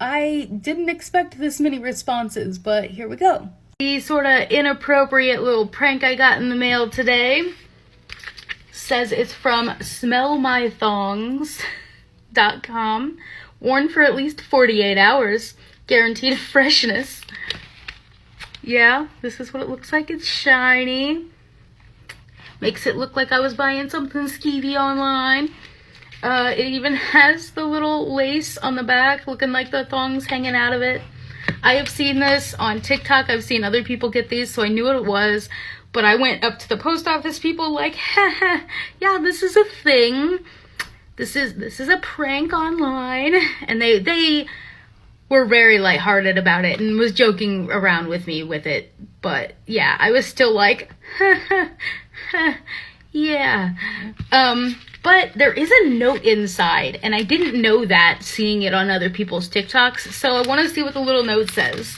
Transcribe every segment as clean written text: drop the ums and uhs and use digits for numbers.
I didn't expect this many responses, but here we go. The sort of inappropriate little prank I got in the mail today says it's from smellmythongs.com. Worn for at least 48 hours. Guaranteed freshness. Yeah, this is what it looks like. It's shiny. Makes it look like I was buying something skeevy online. It even has the little lace on the back, looking like the thongs hanging out of it. I have seen this on TikTok. I've seen other people get these, so I knew what it was. But I went up to the post office people like, haha, yeah, this is a thing. This is a prank online. And they were very lighthearted about it and was joking around with me with it. But yeah, I was still like, yeah. But there is a note inside, and I didn't know that seeing it on other people's TikToks, so I want to see what the little note says.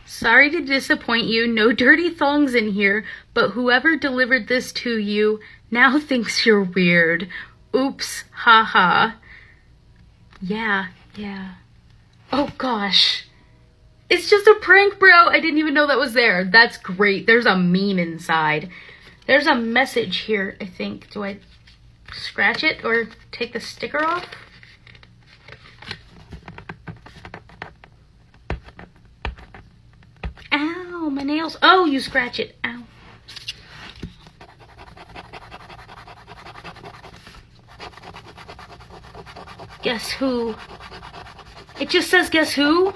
Sorry to disappoint you, no dirty thongs in here, but whoever delivered this to you now thinks you're weird. Oops, haha. Yeah. Oh gosh. It's just a prank, bro. I didn't even know that was there. That's great. There's a meme inside. There's a message here, I think. Do I scratch it or take the sticker off? Ow, my nails. Oh, you scratch it. Ow. Guess who? It just says guess who?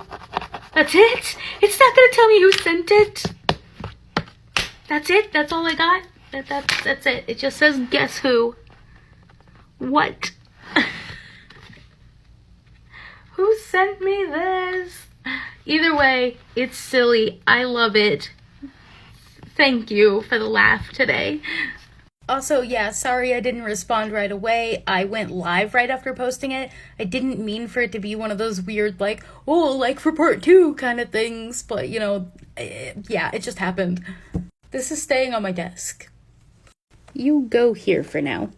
That's it? It's not gonna tell me who sent it. That's it? That's all I got? That's it. It just says guess who. What? Who sent me this? Either way, it's silly. I love it. Thank you for the laugh today. Also, yeah, sorry I didn't respond right away. I went live right after posting it. I didn't mean for it to be one of those weird, like, oh, like for part 2 kind of things. But, you know, yeah, it just happened. This is staying on my desk. You go here for now.